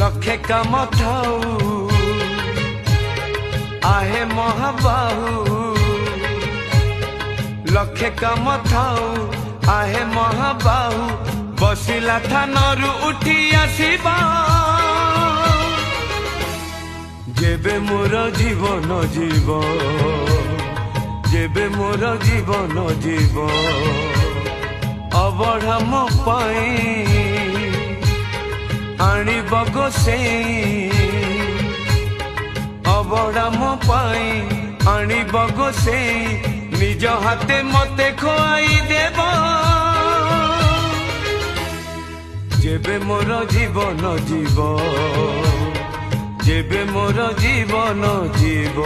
लखे काम थाऊ आहे महाबाहू लखे काम थाऊ आहे महाबाहू बसिला थानरू उठी आसीबा जेबे मोर जीवन जीव जेबे मोर जीवन जीव अबढ़ा मो पाई आनिब गोसेई अबढ़ा मो पाई आनिब गोसेई निज हाथे मते खुआई देब जेबे मोर जीवन जीव जेबे मोर जीवन जीव।